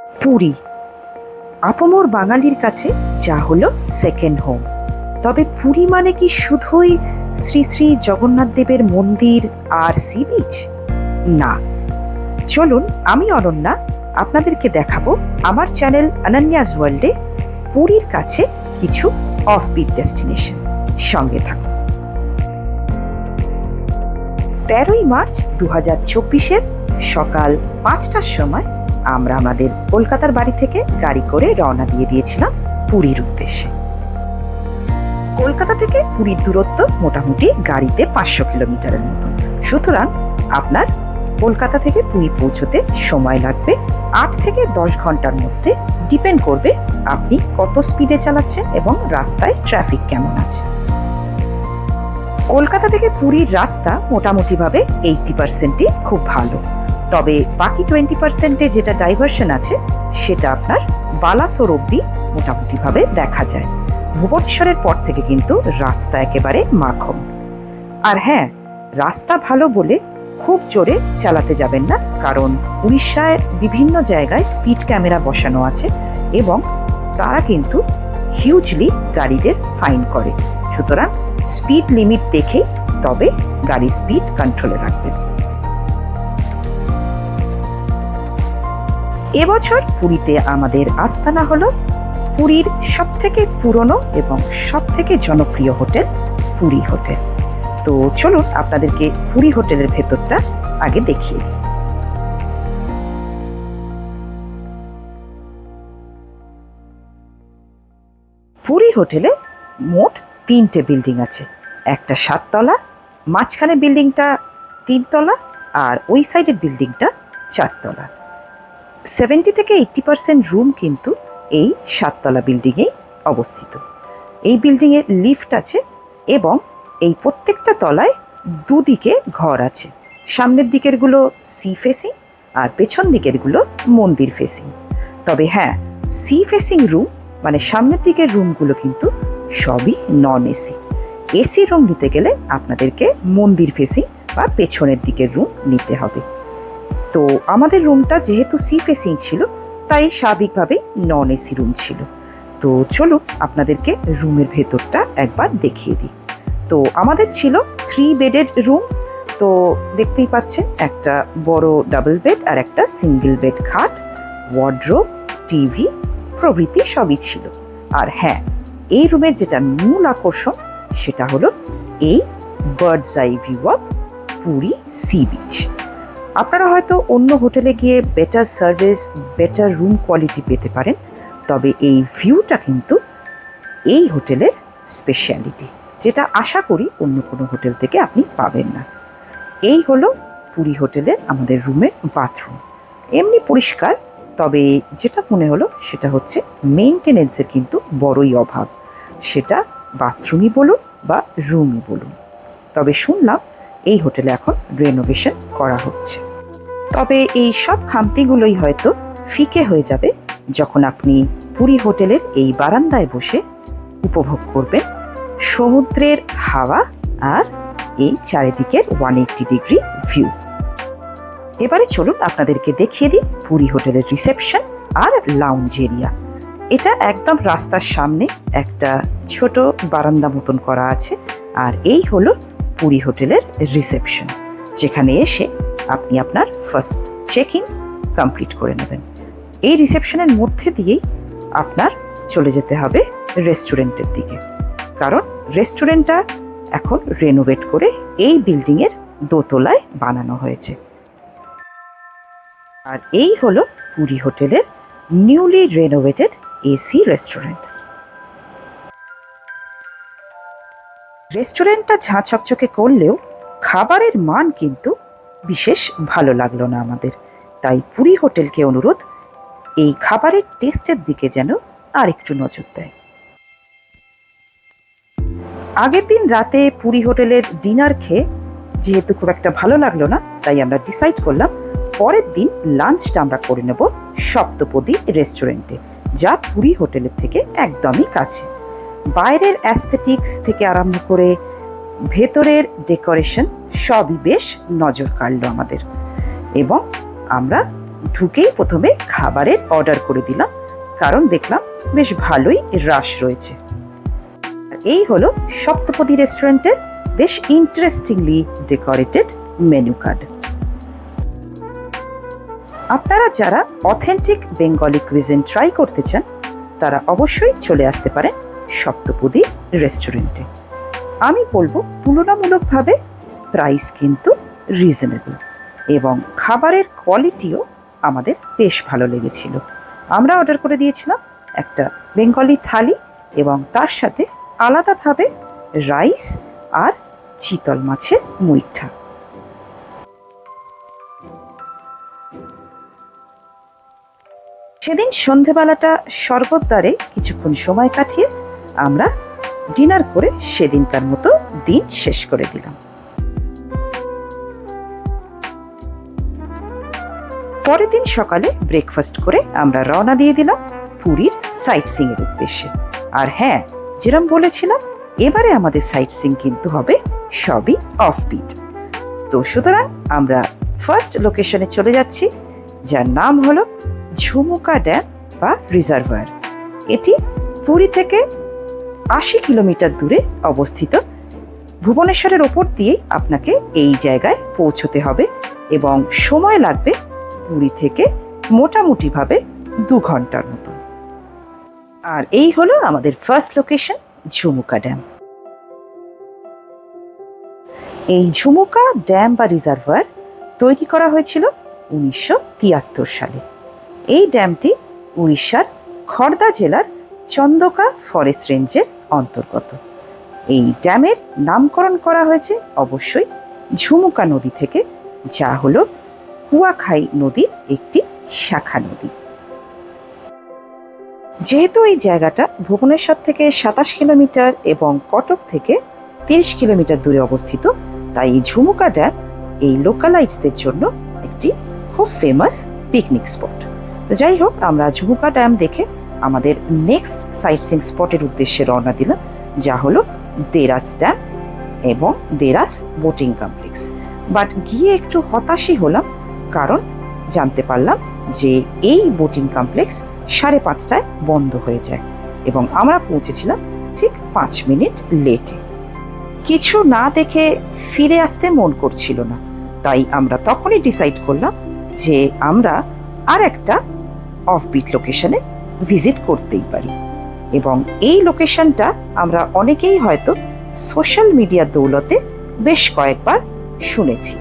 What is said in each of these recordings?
পুরী আপামর বাঙালির কাছে যা হলো সেকেন্ড হোম। তবে পুরী মানে কি শুধুই শ্রী শ্রী জগন্নাথ দেবের মন্দির আর সি বিচ? না, চলুন আমি অনন্যা আপনাদেরকে দেখাবো আমার চ্যানেল অনন্যাস ওয়ার্ল্ডে পুরীর কাছে কিছু অফবিট ডেস্টিনেশন। সঙ্গে থাকুন। 13ই মার্চ 2024 সকাল 5টার সময় আমরা আমাদের কলকাতার বাড়ি থেকে গাড়ি করে রওনা দিয়ে দিয়েছিলাম পুরীর উদ্দেশ্যে। কলকাতা থেকে পুরীর দূরত্ব মোটামুটি গাড়িতে 500 কিলোমিটারের মতন। সুতরাং আপনার কলকাতা থেকে পুরী পৌঁছতে সময় লাগবে 8 থেকে 10 ঘন্টার মধ্যে। ডিপেন্ড করবে আপনি কত স্পিডে চালাচ্ছেন এবং রাস্তায় ট্রাফিক কেমন আছে। কলকাতা থেকে পুরীর রাস্তা মোটামুটিভাবে 80%ই খুব ভালো। তবে বাকি 20%-এ যেটা ডাইভারশন আছে সেটা আপনার বালাসোর অবধি মোটামুটিভাবে দেখা যায়। ভুবনেশ্বরের পর থেকে কিন্তু রাস্তা একেবারে মাখন। আর হ্যাঁ, রাস্তা ভালো বলে খুব জোরে চালাতে যাবেন না, কারণ উড়িষ্যার বিভিন্ন জায়গায় স্পিড ক্যামেরা বসানো আছে এবং তারা কিন্তু হিউজলি গাড়িদের ফাইন করে। সুতরাং স্পিড লিমিট দেখে তবে গাড়ি স্পিড কন্ট্রোলে রাখবেন। এবছর পুরীতে আমাদের আস্তানা হলো পুরীর সবথেকে পুরনো এবং সবথেকে জনপ্রিয় হোটেল পুরী হোটেল। তো চলুন আপনাদেরকে পুরী হোটেলের ভেতরটা আগে দেখিয়ে দিই। পুরী হোটেলে মোট 3টে বিল্ডিং আছে। একটা 7 তলা, মাঝখানে বিল্ডিংটা 3 তলা, আর ওই সাইডের বিল্ডিংটা 4 তলা। 70 থেকে 80% রুম কিন্তু এই 7 তলা বিল্ডিংয়েই অবস্থিত। এই বিল্ডিংয়ে লিফট আছে এবং এই প্রত্যেকটা তলায় দুদিকে ঘর আছে। সামনের দিকেরগুলো সি ফেসিং আর পেছন দিকেরগুলো মন্দির ফেসিং। তবে হ্যাঁ, সি ফেসিং রুম মানে সামনের দিকের রুমগুলো কিন্তু সবই নন এসি। এসি রুম নিতে গেলে আপনাদেরকে মন্দির ফেসিং বা পেছনের দিকের রুম নিতে হবে। তো আমাদের রুমটা যেহেতু সি ফেসিং ছিল তাই স্বাভাবিকভাবেই নন এসি রুম ছিল। তো চলুন আপনাদেরকে রুমের ভেতরটা একবার দেখিয়ে দিই। তো আমাদের ছিল 3 বেডেড রুম। তো দেখতেই পাচ্ছেন একটা বড় ডাবল বেড আর একটা সিঙ্গেল বেড খাট, ওয়ার্ড্রোব, টিভি প্রভৃতি সবই ছিল। আর হ্যাঁ, এই রুমের যেটা মূল আকর্ষণ সেটা হলো এই birds eye view of Puri sea beach. আপনারা হয়তো অন্য হোটেলে গিয়ে better service, better room quality পেতে পারেন, তবে এই ভিউটা কিন্তু এই হোটেলের স্পেশালিটি, যেটা আশা করি অন্য কোনো হোটেল থেকে আপনি পাবেন না। এই হলো পুরী হোটেলের আমাদের রুমের বাথরুম। এমনি পরিষ্কার, তবে যেটা মনে হলো সেটা হচ্ছে মেইনটেনেন্সের কিন্তু বড়ই অভাব, সেটা বাথরুমই বলুন বা রুমই বলুন। তবে শুনলাম এই হোটেলে এখন রেনোভেশন করা হচ্ছে। তবে এই সব খামতিগুলোই হয়তো ফিকে হয়ে যাবে যখন আপনি পুরী হোটেলের এই বারান্দায় বসে উপভোগ করবেন সমুদ্রের হাওয়া আর এই চারিদিকের 180 ডিগ্রি ভিউ। এবারে চলুন আপনাদেরকে দেখিয়ে দিই পুরী হোটেলের রিসেপশন আর লাউঞ্জ এরিয়া। এটা একদম রাস্তার সামনে একটা ছোট বারান্দা মতন করা আছে, আর এই হলো পুরী হোটেলের রিসেপশন, যেখানে এসে আপনি আপনার ফার্স্ট চেক ইন কমপ্লিট করে নেবেন। এই রিসেপশনের মধ্যে দিয়েই আপনার চলে যেতে হবে রেস্টুরেন্টের দিকে, কারণ রেস্টুরেন্টটা এখন রেনোভেট করে এই বিল্ডিংয়ের দোতলায় বানানো হয়েছে। আর এই হলো পুরী হোটেলের নিউলি রেনোভেটেড এসি রেস্টুরেন্ট। রেস্টুরেন্টটা ঝাঁ চকচকে করলেও খাবারের মান কিন্তু বিশেষ ভালো লাগলো না আমাদের। তাই পুরী হোটেলকে অনুরোধ এই খাবারের টেস্টের দিকে যেন আর একটু নজর দেয়। আগের দিন রাতে পুরী হোটেলের ডিনার খেয়ে যেহেতু খুব একটা ভালো লাগলো না, তাই আমরা ডিসাইড করলাম পরের দিন লাঞ্চটা আমরা করে নেব সপ্তপদী রেস্টুরেন্টে, যা পুরী হোটেলের থেকে একদমই কাছে। বাইরের অ্যাস্থেটিক্স থেকে আরম্ভ করে ভেতরের ডেকোরেশন সবই বেশ নজর কাড়ল আমাদের, এবং আমরা ঢুকেই প্রথমে খাবারের অর্ডার করে দিলাম, কারণ দেখলাম বেশ ভালোই রাশ রয়েছে। এই হলো সপ্তপদী রেস্টুরেন্টের বেশ ইন্টারেস্টিংলি ডেকোরেটেড মেনু কার্ড। আপনারা যারা অথেন্টিক বেঙ্গলি কুইজিন ট্রাই করতে চান তারা অবশ্যই চলে আসতে পারেন সপ্তপদী রেস্টুরেন্টে। আমি বলবো তুলনামূলকভাবে প্রাইস কিন্তু রিজনেবল এবং খাবারের কোয়ালিটিও আমাদের বেশ ভালো লেগেছিল। আমরা অর্ডার করে দিয়েছিলাম একটা বেঙ্গলি থালি এবং তার সাথে আলাদাভাবে রাইস আর চিতল মাছের মুইঠা। সেদিন সন্ধেবেলাটা শরবতদারে কিছুক্ষণ সময় কাটিয়ে আমরা ডিনার করে সেদিনকার মতো দিন শেষ করে দিলাম। পরের দিন সকালে ব্রেকফাস্ট করে আমরা রওনা দিয়ে দিলাম পুরীর সাইট সিইং এর উদ্দেশ্যে। আর হ্যাঁ, যেরকম বলেছিলাম এবারে আমাদের সাইট সিইং কিন্তু হবে সবই অফবিট। তো সুতরাং আমরা ফার্স্ট লোকেশনে চলে যাচ্ছি, যার নাম হলো ঝুমুকা ড্যাম বা রিজার্ভার। এটি পুরী থেকে 80 কিলোমিটার দূরে অবস্থিত। ভুবনেশ্বরের ওপর দিয়েই আপনাকে এই জায়গায় পৌঁছতে হবে এবং সময় লাগবে পুরী থেকে মোটামুটিভাবে 2 ঘন্টার মতো। আর এই হলো আমাদের ফার্স্ট লোকেশন, ঝুমুকা ড্যাম। এই ঝুমুকা ড্যাম বা রিজার্ভার তৈরি করা হয়েছিল 1973 সালে। এই ড্যামটি উড়িষ্যার খড়দা জেলার চন্দকা ফরেস্ট রেঞ্জের অন্তর্গত। এই ড্যামের নামকরণ করা হয়েছে অবশ্যই ঝুমুকা নদী থেকে, যা হলো কুয়াখাই নদীর একটি শাখা নদী। যেহেতু এই জায়গাটা ভুবনেশ্বর থেকে 27 কিলোমিটার এবং কটক থেকে 30 কিলোমিটার দূরে অবস্থিত, তাই এই ঝুমুকা ড্যাম এই লোকালাইটসদের জন্য একটি খুব ফেমাস পিকনিক স্পট। তো যাই হোক, আমরা ঝুমুকা ড্যাম দেখে আমাদের নেক্সট সাইট সিইং স্পটের উদ্দেশ্যে রওনা দিলাম, যা হলো দেরাস ড্যাম এবং দেরাস বোটিং কমপ্লেক্স। বাট গিয়ে একটু হতাশই হলাম, কারণ জানতে পারলাম যে এই বোটিং কমপ্লেক্স 5:30টায় বন্ধ হয়ে যায় এবং আমরা পৌঁছেছিলাম ঠিক 5 মিনিট লেটে। কিছু না দেখে ফিরে আসতে মন করছিল না, তাই আমরা তখনই ডিসাইড করলাম যে আমরা আর একটা অফবিট লোকেশনে ভিজিট করতেই পারি। এবং এই লোকেশনটা আমরা অনেকেই হয়তো সোশ্যাল মিডিয়ার দৌলতে বেশ কয়েকবার শুনেছি।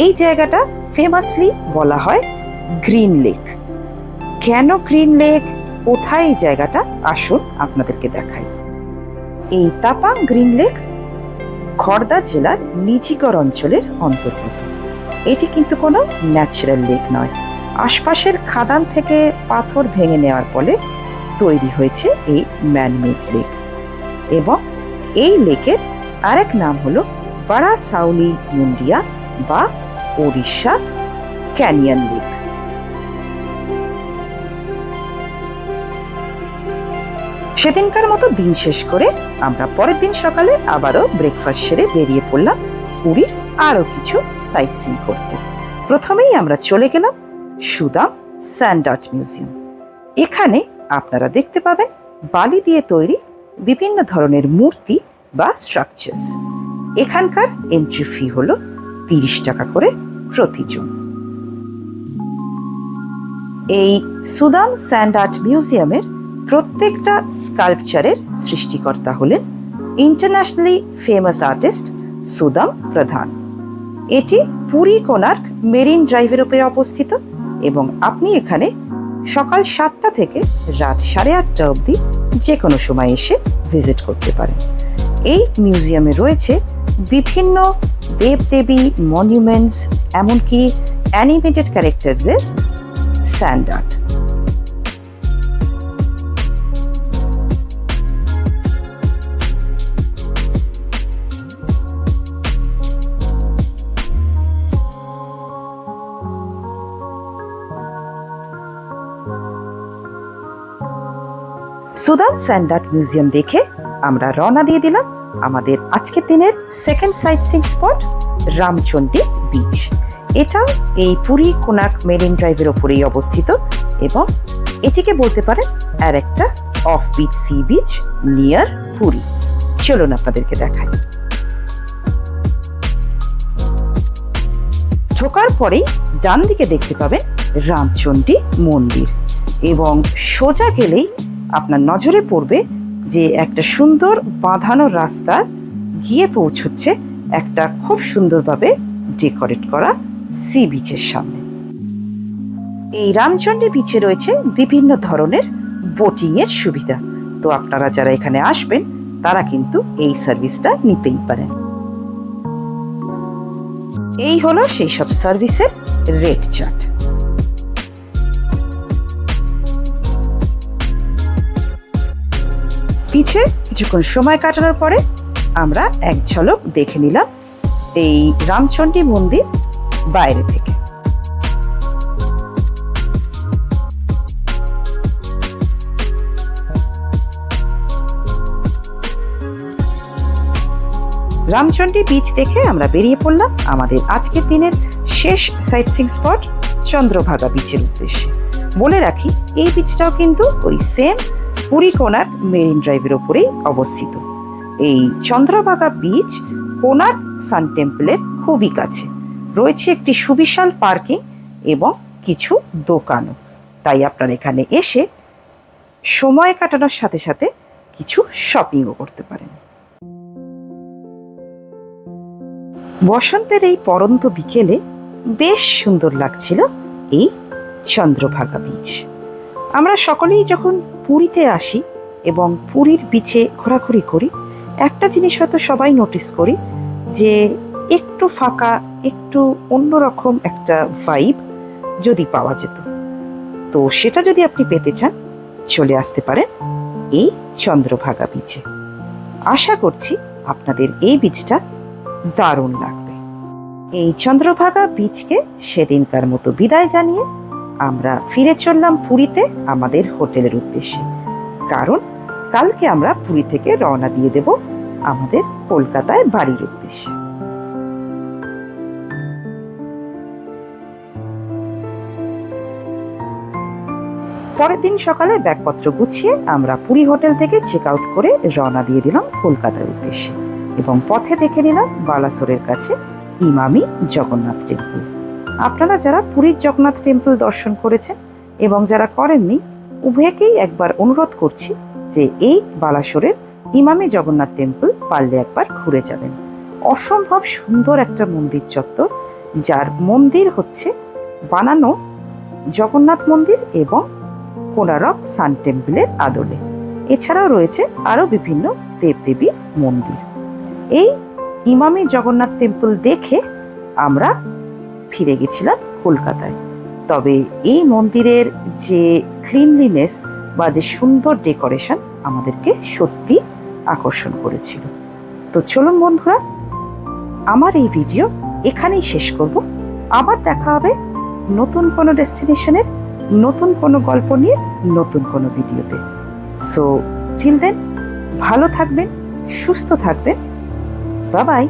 এই জায়গাটা ফেমাসলি বলা হয় গ্রিন লেক। কেন গ্রিন লেক, কোথায় এই জায়গাটা, আসুন আপনাদেরকে দেখাই। এই তাপাং গ্রিন লেক খড়দা জেলার নিজিগড় অঞ্চলের অন্তর্গত। এটি কিন্তু কোনো ন্যাচারাল লেক নয়, আশপাশের খাদান থেকে পাথর ভেঙে নেওয়ার ফলে তৈরি হয়েছে এই ম্যানমেড লেক। এবং এই লেকের আরেক নাম হলো বাড়া সাউলি মুন্ডিয়া বা ওড়িশা ক্যানিয়ন লেক। সেদিনকার মতো দিন শেষ করে আমরা পরের দিন সকালে আবারও ব্রেকফাস্ট সেরে বেরিয়ে পড়লাম পুরীর আরো কিছু সাইট সিইং করতে। প্রথমেই আমরা চলে গেলাম সুদাম স্যান্ড আর্ট মিউজিয়াম। এখানে আপনারা দেখতে পাবেন বালি দিয়ে তৈরি বিভিন্ন ধরনের মূর্তি বা স্ট্রাকচার্স। এখানকার এন্ট্রি ফি হলো 30 টাকা করে প্রতিজন। এই সুদাম স্যান্ড আর্ট মিউজিয়ামের প্রত্যেকটা স্কাল্পচারের সৃষ্টিকর্তা হলেন ইন্টারন্যাশনালি ফেমাস আর্টিস্ট সুদাম প্রধান। এটি পুরী কোনার্ক মেরিন ড্রাইভের উপরে অবস্থিত এবং আপনি এখানে সকাল 7টা থেকে রাত 8:30 অবধি যে কোনো সময় এসে ভিজিট করতে পারেন। এই মিউজিয়ামে রয়েছে বিভিন্ন দেবদেবী, মনিউমেন্টস, এমনকি অ্যানিমেটেড ক্যারেক্টার্সের sand art. Sudam sand art museum দেখে আমরা রওনা দিয়ে দিলাম আমাদের আজকের দিনের second sightseeing spot Ramchandi beach. এটাও এই পুরী কোনার্ক মেরিন ড্রাইভের ওপরেই অবস্থিত এবং এটিকে বলতে পারেন আর একটা of bitch sea beach near Puri. চলুন আপনাদেরকে দেখাই। ঢোকার পরেই ডান দিকে দেখতে পাবেন রামচণ্ডী মন্দির এবং সোজা গেলেই আপনার নজরে পড়বে যে একটা সুন্দর বাঁধানো রাস্তা গিয়ে পৌঁছচ্ছে একটা খুব সুন্দরভাবে ডেকোরেট করা সি বিচের সামনে। এই রামচণ্ডী বিচে রয়েছে বিভিন্ন ধরনের বোটিং এর সুবিধা, তো আপনারা যারা এখানে আসবেন তারা কিন্তু এই সার্ভিসটা নিতেই পারেন। এই হলো সেই সব সার্ভিসের রেট চার্ট। বিচে কিছুক্ষণ সময় কাটানোর পরে আমরা এক ঝলক দেখে নিলাম এই রামচণ্ডী মন্দির বাইরে থেকে। রামচণ্ডী বিচ দেখে আমরা বেরিয়ে পড়লাম আমাদের আজকের দিনের শেষ সাইট সিইং স্পট চন্দ্রভাগা বিচের উদ্দেশ্যে। বলে রাখি এই বিচটাও কিন্তু ওই সেম পুরী কোনার্ক মেরিন ড্রাইভের ওপরেই অবস্থিত। এই চন্দ্রভাগা বিচ কোনার্ক সান টেম্পলের খুবই কাছে রয়েছে একটি সুবিশাল পার্কিং এবং কিছু দোকানও, তাই আপনারা এখানে এসে সময় কাটানোর সাথে সাথে কিছু শপিংও করতে পারেন। বসন্তের এই পরন্ত বিকেলে বেশ সুন্দর লাগছিল এই চন্দ্রভাগা বিচ। আমরা সকলেই যখন পুরীতে আসি এবং পুরীর বিচে ঘোরাঘুরি করি, একটা জিনিস হয়তো সবাই নোটিস করি যে একটু ফাঁকা, একটু অন্যরকম একটা ভাইব যদি পাওয়া যেত। তো সেটা যদি আপনি পেতে চান চলে আসতে পারেন এই চন্দ্রভাগা বিচে। আশা করছি আপনাদের এই বিচটা দারুণ লাগবে। এই চন্দ্রভাগা বিচকে সেদিনকার মতো বিদায় জানিয়ে আমরা ফিরে চললাম পুরীতে আমাদের হোটেলের উদ্দেশ্যে, কারণ কালকে আমরা পুরী থেকে রওনা দিয়ে দেব আমাদের কলকাতায় বাড়ির উদ্দেশ্যে। পরের দিন সকালে ব্যাগপত্র গুছিয়ে আমরা পুরী হোটেল থেকে চেক আউট করে রওনা দিয়ে দিলাম কলকাতার উদ্দেশ্যে এবং পথে দেখে নিলাম বালাসোরের কাছে ইমামি জগন্নাথ টেম্পল। আপনারা যারা পুরীর জগন্নাথ টেম্পল দর্শন করেছেন এবং যারা করেননি, উভয়কেই একবার অনুরোধ করছি যে এই বালাসোরের ইমামি জগন্নাথ টেম্পল পারলে একবার ঘুরে যাবেন। অসম্ভব সুন্দর একটা মন্দির চত্বর, যার মন্দির হচ্ছে বানানো জগন্নাথ মন্দির এবং কোনারক সান টেম্পলের আদলে। এছাড়াও রয়েছে আরো বিভিন্ন দেবদেবীর মন্দির। এই ইমামি জগন্নাথ টেম্পল দেখে আমরা ফিরে গেছিলাম কলকাতায়। তবে এই মন্দিরের যে ক্লিনলিনেস বা যে সুন্দর ডেকোরেশন আমাদেরকে সত্যি আকর্ষণ করেছিল। তো চলুন বন্ধুরা, আমার এই ভিডিও এখানেই শেষ করব। আবার দেখা হবে নতুন কোনো ডেস্টিনেশনের নতুন কোনো গল্প নিয়ে নতুন কোনো ভিডিওতে। সো টিল দেন ভালো থাকবেন, সুস্থ থাকবেন। Bye bye.